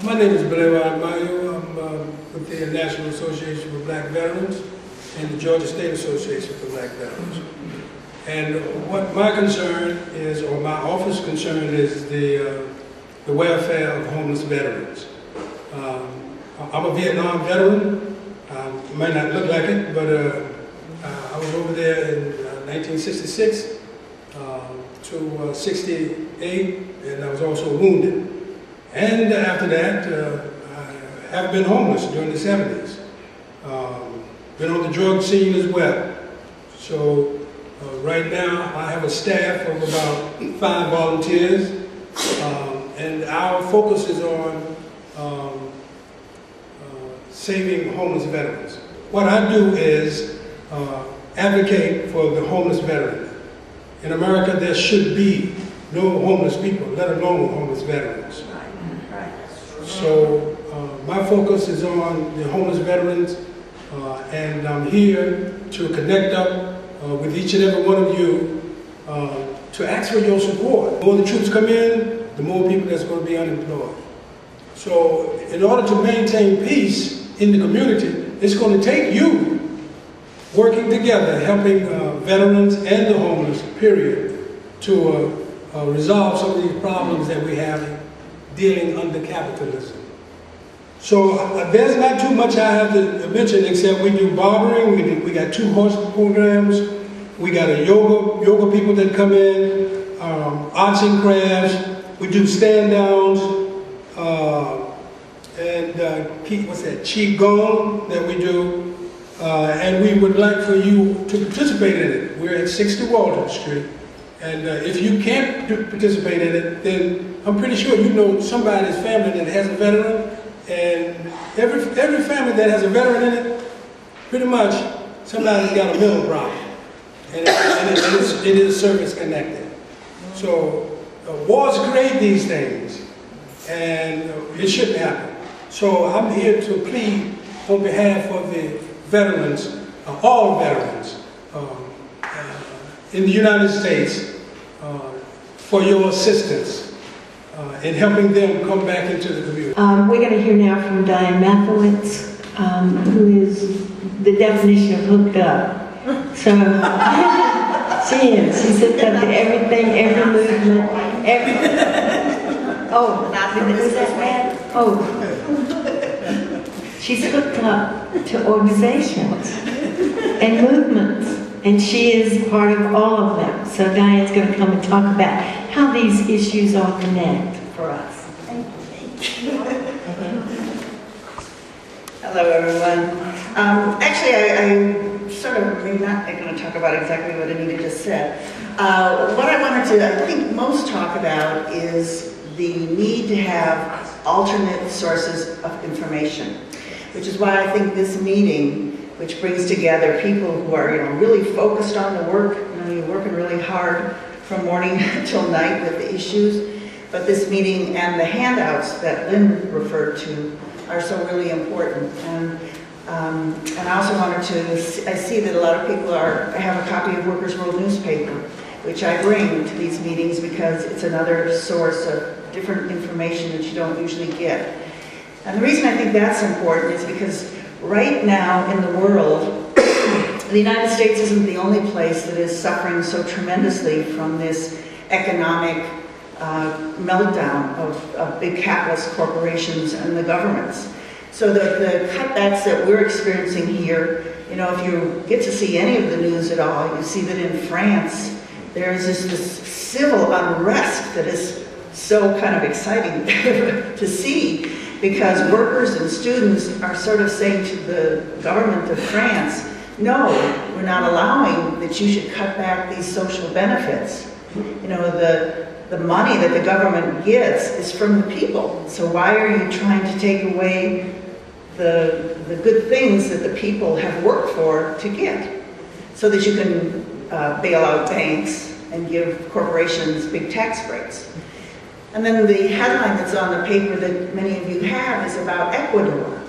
My name is Belewa Mayo. I'm with the National Association for Black Veterans and the Georgia State Association for Black Veterans. And what my concern is, or my office concern is the welfare of homeless veterans. I'm a Vietnam veteran. Might not look like it, but I was over there in 1966 to 68, and I was also wounded. And after that, I have been homeless during the 70s. Been on the drug scene as well. So right now, I have a staff of about 5 volunteers, and our focus is on saving homeless veterans. What I do is advocate for the homeless veteran. In America, there should be no homeless people, let alone homeless veterans. So my focus is on the homeless veterans, and I'm here to connect up with each and every one of you to ask for your support. The more the troops come in, the more people that's going to be unemployed. So in order to maintain peace in the community, it's going to take you working together, helping veterans and the homeless, period, to resolve some of these problems that we have dealing under capitalism. So there's not too much I have to mention except we do barbering, we got 2 horse programs, we got a yoga people that come in, arts and crafts, we do stand downs, and what's that, Qigong that we do, and we would like for you to participate in it. We're at 60 Walton Street, and if you can't participate in it, then I'm pretty sure you know somebody's family that has a veteran, and every family that has a veteran in it, pretty much somebody's got a mental problem, and it is service connected. So wars create these things, and it shouldn't happen. So I'm here to plead on behalf of the veterans, all veterans in the United States, for your assistance in helping them come back into the community. We're going to hear now from Diane Mathowitz, who is the definition of hooked up. So she is. She's hooked up to everything, every movement, oh, was that bad? Oh. She's hooked up to organizations and movements, and she is part of all of them. So Diane's going to come and talk about how these issues all connect for us. Thank you. Hello, everyone. Actually, I sort of maybe not going to talk about exactly what Anita just said. What I wanted to, I think, most talk about is the need to have alternate sources of information, which is why I think this meeting, which brings together people who are, really focused on the work, you're working really hard from morning till night with the issues, but this meeting and the handouts that Lynn referred to are so really important. And I also wanted to, I see that a lot of people have a copy of Workers' World newspaper, which I bring to these meetings because it's another source of different information that you don't usually get. And the reason I think that's important is because right now in the world, the United States isn't the only place that is suffering so tremendously from this economic meltdown of big capitalist corporations and the governments. So the cutbacks that we're experiencing here, if you get to see any of the news at all, you see that in France, there's this civil unrest that is so kind of exciting to see, because workers and students are sort of saying to the government of France, no, we're not allowing that you should cut back these social benefits. The money that the government gets is from the people. So why are you trying to take away the good things that the people have worked for to get, so that you can bail out banks and give corporations big tax breaks? And then the headline that's on the paper that many of you have is about Ecuador.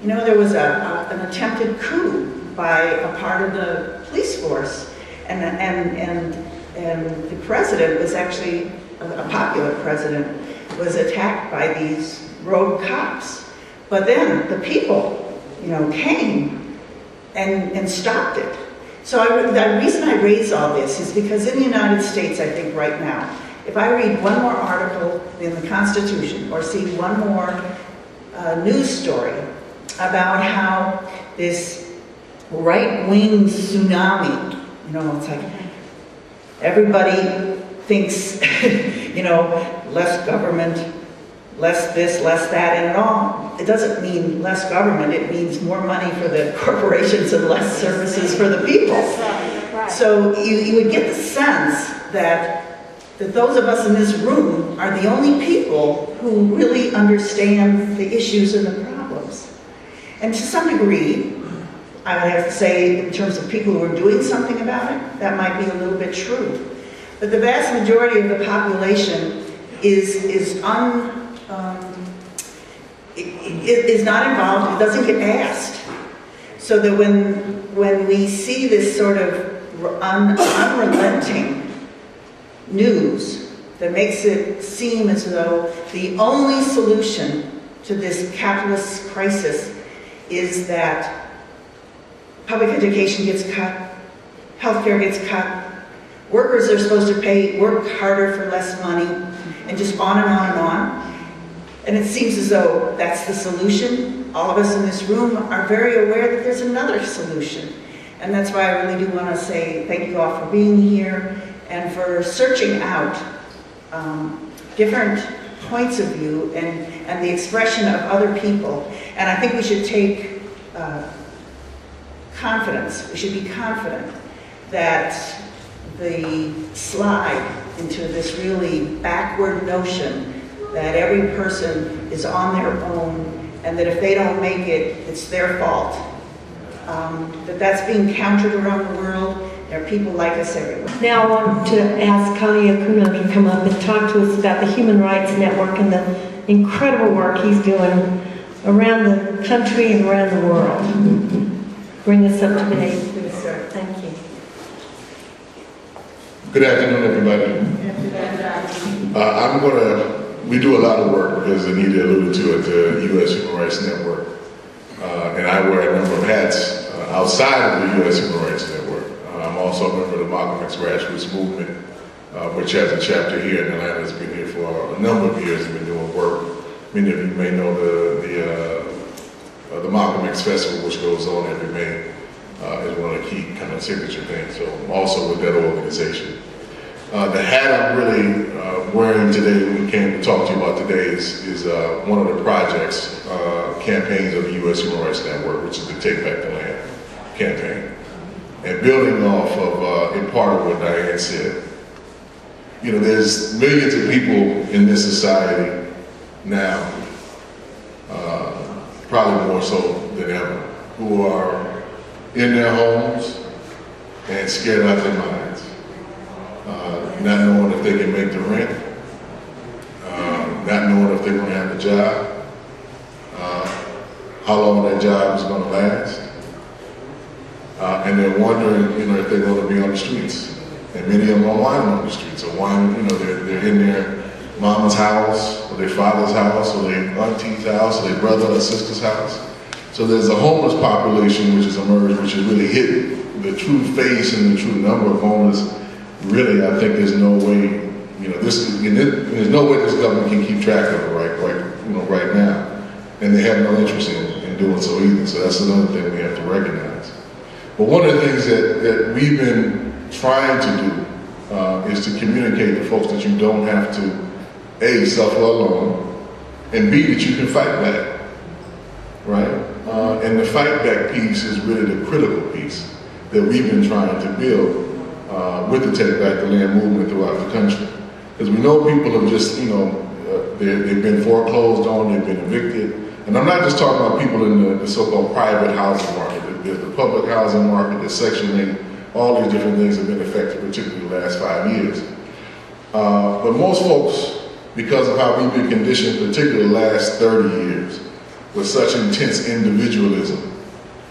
There was an attempted coup by a part of the police force, and the president was actually, a popular president, was attacked by these rogue cops. But then the people, came and stopped it. So the reason I raise all this is because in the United States, I think right now, if I read one more article in the Constitution or see one more news story about how this right-wing tsunami, it's like everybody thinks, less government, less this, less that, and it doesn't mean less government, it means more money for the corporations and less services for the people. That's right. So you would get the sense that those of us in this room are the only people who really understand the issues and the problems. And to some degree, I would have to say, in terms of people who are doing something about it, that might be a little bit true. But the vast majority of the population is not involved, it doesn't get asked. So that when we see this sort of unrelenting news that makes it seem as though the only solution to this capitalist crisis is that public education gets cut, healthcare gets cut, workers are supposed to work harder for less money, and just on and on and on. And it seems as though that's the solution. All of us in this room are very aware that there's another solution. And that's why I really do want to say thank you all for being here and for searching out different points of view and the expression of other people. And I think we should take confidence. We should be confident that the slide into this really backward notion that every person is on their own and that if they don't make it, it's their fault. That's being countered around the world. There are people like us everywhere. Now I want to ask Iconium to come up and talk to us about the Human Rights Network and the incredible work he's doing around the country and around the world. Bring us up to date, please, sir. Thank you. Good afternoon, everybody. We do a lot of work, as Anita alluded to, at the U.S. Human Rights Network. And I wear a number of hats outside of the U.S. Human Rights Network. I'm also a member of the Malcolm X Grassroots Movement, which has a chapter here in Atlanta. It's been here for a number of years and been doing work. Many of you may know the Malcolm X Festival, which goes on every May, is one of the key kind of signature things. So I'm also with that organization. The hat I'm really wearing today, when we came to talk to you about today, is one of the projects, campaigns of the U.S. Human Rights Network, which is the Take Back the Land campaign. And building off of, in part of what Diane said, there's millions of people in this society now, probably more so than ever, who are in their homes and scared out their minds. Not knowing if they can make the rent, not knowing if they're going to have a job, how long that job is going to last, and they're wondering, if they're going to be on the streets. And many of them are winding on the streets, or they're in their mama's house, or their father's house, or their auntie's house, or their brother or sister's house. So there's a homeless population which has emerged, which has really hit the true face and the true number of homeless. Really, I think there's no way, there's no way this government can keep track of it right now. And they have no interest in doing so either. So that's another thing we have to recognize. But one of the things that we've been trying to do is to communicate to folks that you don't have to, A, suffer alone, and B, that you can fight back, right? And the fight back piece is really the critical piece that we've been trying to build with the Take Back the Land movement throughout the country. Because we know people have just, they've been foreclosed on, they've been evicted. And I'm not just talking about people in the so-called private housing market. There's the public housing market, the Section 8, all these different things have been affected, particularly the last 5 years. But most folks, because of how we've been conditioned, particularly the last 30 years, with such intense individualism,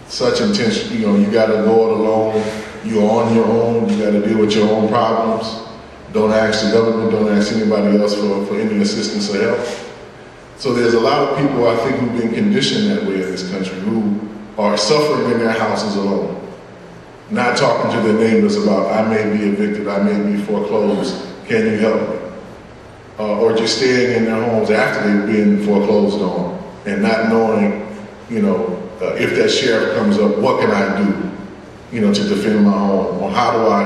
such intense, you gotta go it alone, you're on your own, you gotta deal with your own problems, don't ask the government, don't ask anybody else for any assistance or help. So there's a lot of people, I think, who've been conditioned that way in this country, who are suffering in their houses alone. Not talking to their neighbors about, I may be evicted, I may be foreclosed, can you help me? Or just staying in their homes after they've been foreclosed on and not knowing, if that sheriff comes up, what can I do, to defend my home? Or how do I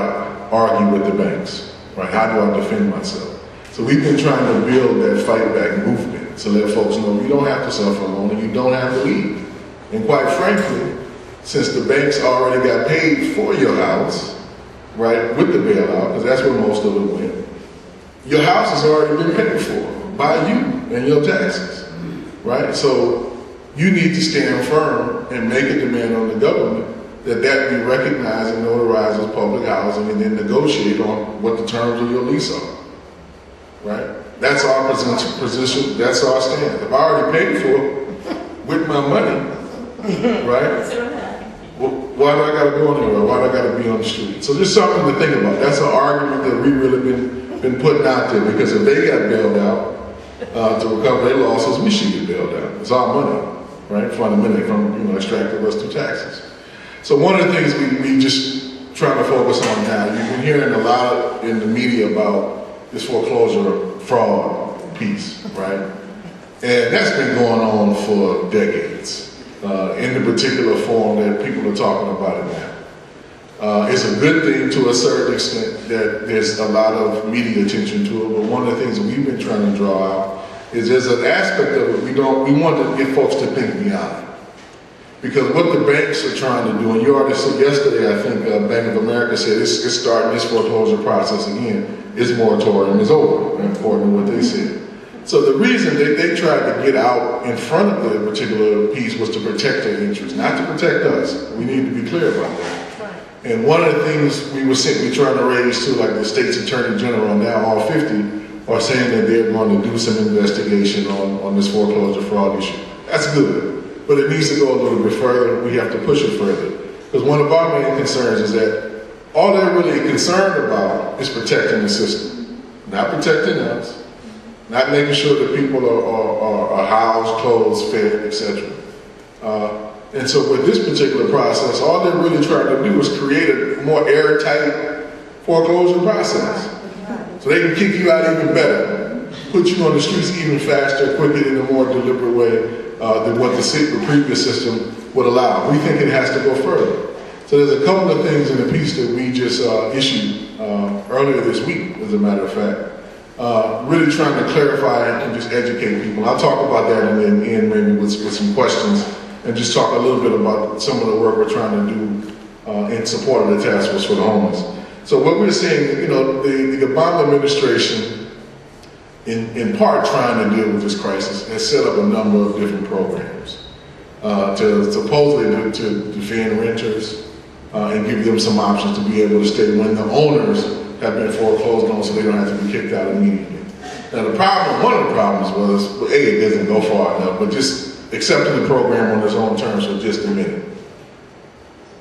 argue with the banks, right? How do I defend myself? So we've been trying to build that fight back movement to let folks know you don't have to suffer alone and you don't have to leave. And quite frankly, since the banks already got paid for your house, right, with the bailout, because that's where most of it went, your house has already been paid for by you and your taxes, right? So you need to stand firm and make a demand on the government that be recognized and notarized as public housing and then negotiate on what the terms of your lease are, right? That's our position, that's our stand. If I already paid for it with my money, right? Well, why do I gotta go anywhere? Why do I gotta be on the street? So just something to think about. That's an argument that we really been putting out there, because if they got bailed out to recover their losses, we should get bailed out. It's our money, right? Fundamentally from extracted us through taxes. So one of the things we just trying to focus on now, you've been hearing a lot in the media about this foreclosure fraud piece, right? And that's been going on for decades. In the particular form that people are talking about it now. It's a good thing to a certain extent that there's a lot of media attention to it, but one of the things that we've been trying to draw out is there's an aspect of it we want to get folks to think beyond. Because what the banks are trying to do, and you already said yesterday, I think Bank of America said it's starting this foreclosure process again, its moratorium is over, according to what they said. So the reason they tried to get out in front of the particular piece was to protect their interests, not to protect us. We need to be clear about that. Right. And one of the things we were simply trying to raise to, like the state's attorney general, now all 50, are saying that they're going to do some investigation on this foreclosure fraud issue. That's good, but it needs to go a little bit further. We have to push it further. Because one of our main concerns is that all they're really concerned about is protecting the system, not protecting us. Not making sure that people are housed, clothed, fed, etc. And so with this particular process, all they're really trying to do is create a more airtight foreclosure process. So they can kick you out even better, put you on the streets even faster, quicker, in a more deliberate way than what the previous system would allow. We think it has to go further. So there's a couple of things in the piece that we just issued earlier this week, as a matter of fact. Really trying to clarify and just educate people. I'll talk about that and then end maybe with some questions and just talk a little bit about some of the work we're trying to do in support of the task force for the homeless. So what we're seeing, the Obama administration, in part trying to deal with this crisis, has set up a number of different programs to supposedly to defend renters and give them some options to be able to stay when the owners have been foreclosed on, so they don't have to be kicked out immediately. Now one of the problems was, well, A, it doesn't go far enough, but just accepting the program on its own terms for just a minute.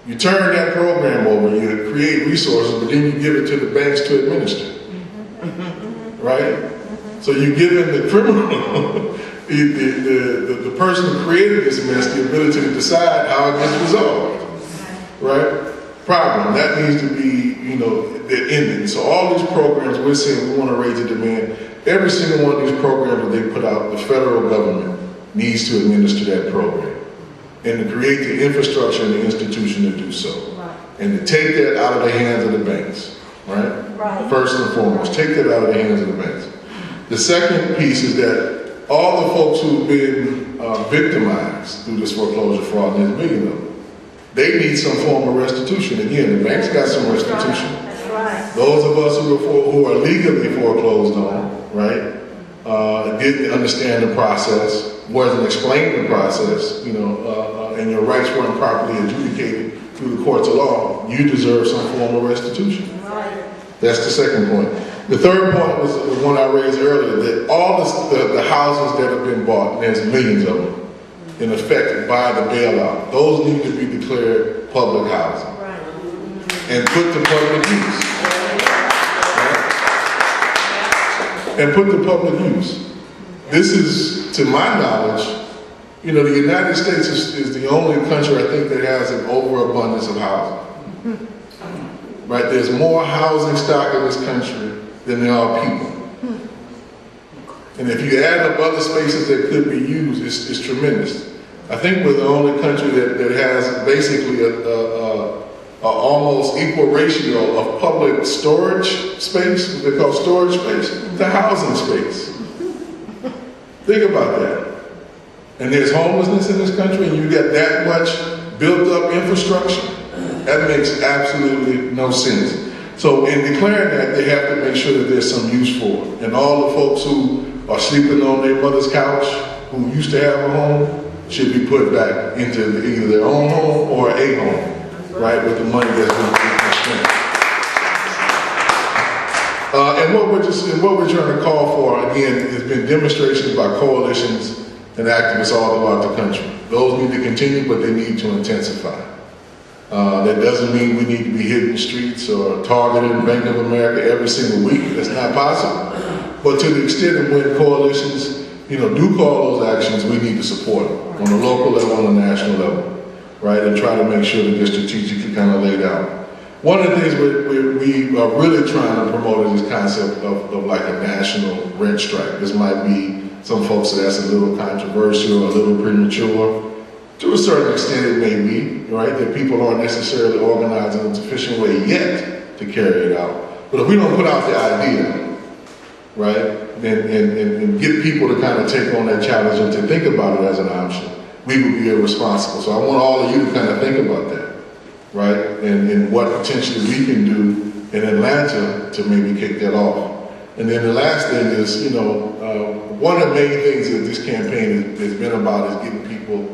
You turn that program over, you create resources, but then you give it to the banks to administer, right? So you give in the criminal, the person who created this mess, the ability to decide how it gets resolved, right? Problem, that needs to be, they're ending. So all these programs, we're saying we want to raise the demand. Every single one of these programs that they put out, the federal government needs to administer that program and to create the infrastructure and the institution to do so. Right. And to take that out of the hands of the banks, right? First and foremost, take that out of the hands of the banks. The second piece is that all the folks who've been victimized through this foreclosure fraud, and there's a million of them, they need some form of restitution. Again, the bank's got some restitution. That's right. Those of us who are legally foreclosed on, right, didn't understand the process, wasn't explained the process, and your rights weren't properly adjudicated through the courts of law, you deserve some form of restitution. Right. That's the second point. The third point was the one I raised earlier, that all the houses that have been bought, and there's millions of them, in effect by the bailout, those need to be declared public housing. Right. And put to public use. Right? And put to public use. This is to my knowledge, you know, the United States is the only country, I think, that has an overabundance of housing. Right? There's more housing stock in this country than there are people. And if you add up other spaces that could be used, it's tremendous. I think we're the only country that has basically a almost equal ratio of public storage space, what they call storage space, to housing space. Think about that. And there's homelessness in this country, and you get that much built up infrastructure. That makes absolutely no sense. So in declaring that, they have to make sure that there's some use for it. And all the folks who are sleeping on their mother's couch, who used to have a home, should be put back into either their own home or a home, right, with the money that's going to be spent. And what we're trying to call for, again, has been demonstrations by coalitions and activists all throughout the country. Those need to continue, but they need to intensify. That doesn't mean we need to be hitting the streets or targeting Bank of America every single week. That's not possible. But to the extent of when coalitions, you know, do call those actions, we need to support them on the local level, on the national level, right? And try to make sure that they're strategically kind of laid out. One of the things we are really trying to promote is this concept of like a national rent strike. This might be, some folks say that's a little controversial, a little premature. To a certain extent it may be, right? That people aren't necessarily organized in a sufficient way yet to carry it out. But if we don't put out the idea, right, and get people to kind of take on that challenge and to think about it as an option, we would be irresponsible. So I want all of you to kind of think about that, right? And what potentially we can do in Atlanta to maybe kick that off. And then the last thing is, you know, one of the main things that this campaign has been about is getting people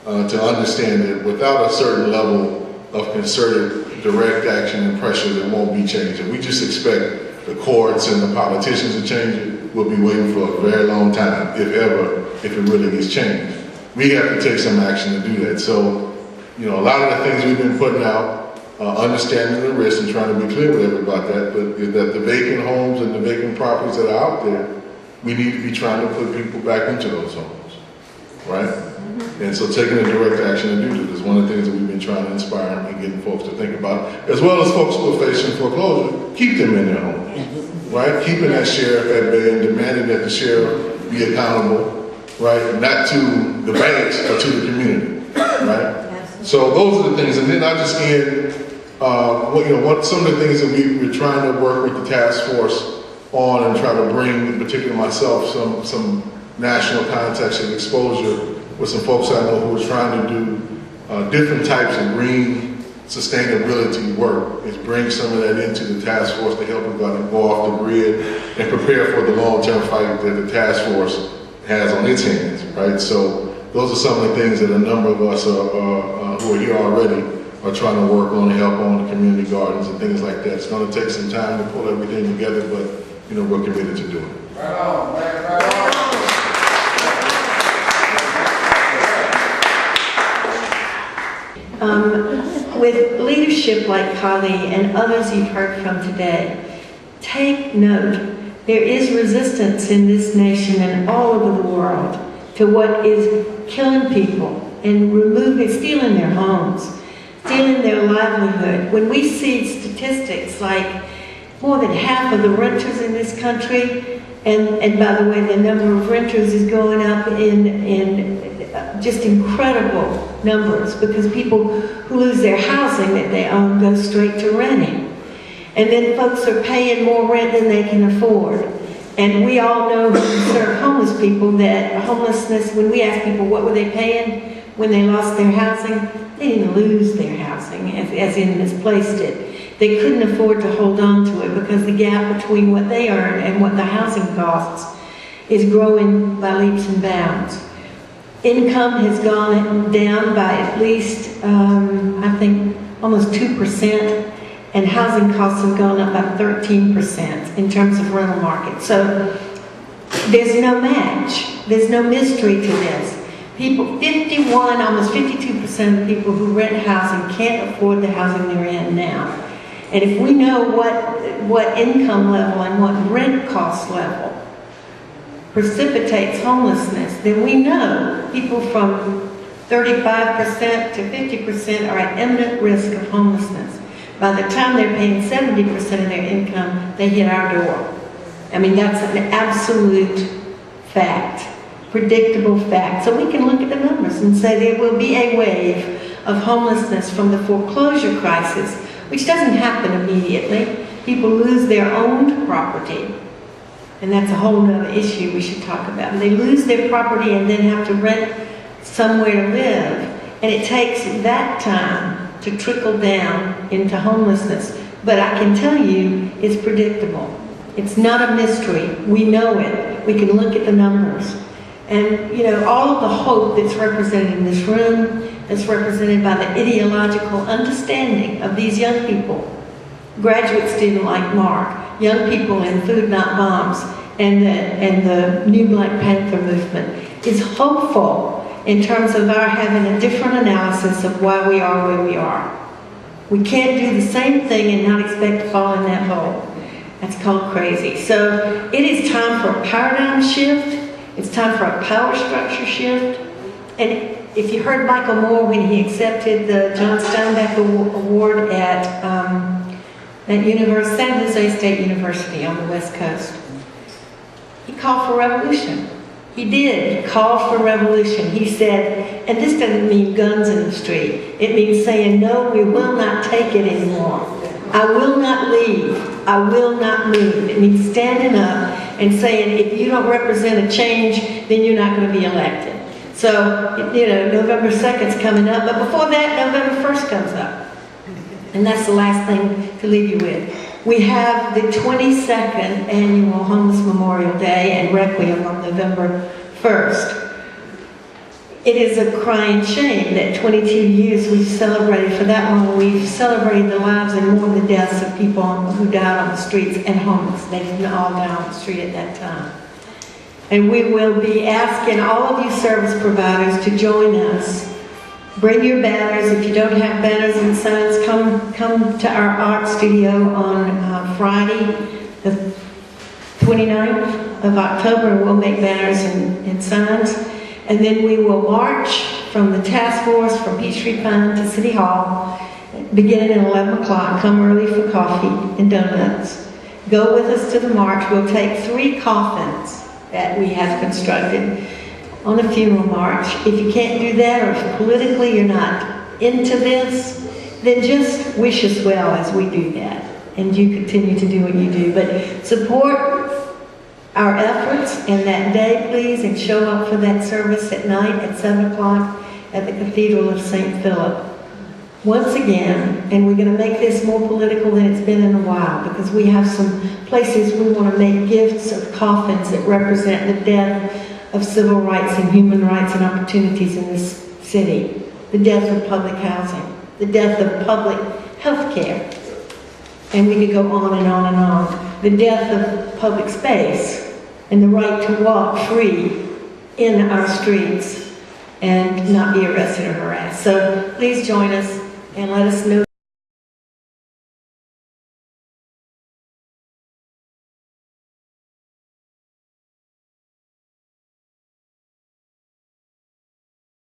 to understand that without a certain level of concerted direct action and pressure, there won't be change. If we just expect the courts and the politicians to change it, we'll be waiting for a very long time, if ever, if it really gets changed. We have to take some action to do that. So, you know, a lot of the things we've been putting out, understanding the risks and trying to be clear with everybody about that, but that the vacant homes and the vacant properties that are out there, we need to be trying to put people back into those homes, right? And so taking a direct action to do this is one of the things that we've been trying to inspire and getting folks to think about, as well as folks who are facing foreclosure. Keep them in their homes, right? Keeping that sheriff at bay and demanding that the sheriff be accountable, right? Not to the banks, but to the community, right? So those are the things. And then I just end, some of the things that we're trying to work with the task force on and try to bring, in particular myself, some national context and exposure with some folks I know who are trying to do different types of green sustainability work, is bring some of that into the task force to help them go off the grid and prepare for the long-term fight that the task force has on its hands, right? So those are some of the things that a number of us who are here already are trying to work on and help on the community gardens and things like that. It's going to take some time to pull everything together, but you know, we're committed to doing it. Right on, right on. With leadership like Kali and others you've heard from today, take note. There is resistance in this nation and all over the world to what is killing people and stealing their homes, stealing their livelihood. When we see statistics like more than half of the renters in this country, and by the way, the number of renters is going up in just incredible numbers, because people who lose their housing that they own go straight to renting. And then folks are paying more rent than they can afford. And we all know who serve homeless people that homelessness, when we ask people what were they paying when they lost their housing, they didn't lose their housing, as in misplaced it. They couldn't afford to hold on to it because the gap between what they earn and what the housing costs is growing by leaps and bounds. Income has gone down by at least, I think, almost 2%, and housing costs have gone up by 13% in terms of rental market. So there's no match. There's no mystery to this. People, almost 52% of people who rent housing can't afford the housing they're in now. And if we know what income level and what rent cost level precipitates homelessness, then we know people from 35% to 50% are at imminent risk of homelessness. By the time they're paying 70% of their income, they hit our door. I mean, that's an absolute fact, predictable fact. So we can look at the numbers and say there will be a wave of homelessness from the foreclosure crisis, which doesn't happen immediately. People lose their owned property, and that's a whole other issue we should talk about. They lose their property and then have to rent somewhere to live, and it takes that time to trickle down into homelessness. But I can tell you, it's predictable. It's not a mystery. We know it. We can look at the numbers. And, you know, all of the hope that's represented in this room is represented by the ideological understanding of these young people. Graduate student like Mark, young people in Food Not Bombs, and the New Black Panther movement is hopeful in terms of our having a different analysis of why we are where we are. We can't do the same thing and not expect to fall in that hole. That's called crazy. So it is time for a paradigm shift. It's time for a power structure shift. And if you heard Michael Moore when he accepted the John Steinbeck Award at San Jose State University on the West Coast, he called for revolution. He did call for revolution. He said, and this doesn't mean guns in the street. It means saying, no, we will not take it anymore. I will not leave. I will not move. It means standing up and saying, if you don't represent a change, then you're not going to be elected. So, you know, November 2nd's coming up, but before that, November 1st comes up. And that's the last thing to leave you with. We have the 22nd annual Homeless Memorial Day and Requiem on November 1st. It is a crying shame that 22 years we've celebrated, for that long we've celebrated the lives and mourned the deaths of people who died on the streets and homeless. They didn't all die on the street at that time. And we will be asking all of you service providers to join us. Bring your banners. If you don't have banners and signs, come to our art studio on Friday, the 29th of October. We'll make banners and signs. And then we will march from the task force from Peachtree Pine to City Hall, beginning at 11 o'clock. Come early for coffee and donuts. Go with us to the march. We'll take 3 coffins that we have constructed on a funeral march. If you can't do that, or if politically you're not into this, then just wish us well as we do that. And you continue to do what you do. But support our efforts and that day, please, and show up for that service at night at 7 o'clock at the Cathedral of St. Philip. Once again, and we're going to make this more political than it's been in a while, because we have some places we want to make gifts of coffins that represent the death of civil rights and human rights and opportunities in this city, the death of public housing, the death of public health care, and we could go on and on and on, the death of public space and the right to walk free in our streets and not be arrested or harassed. So please join us and let us know.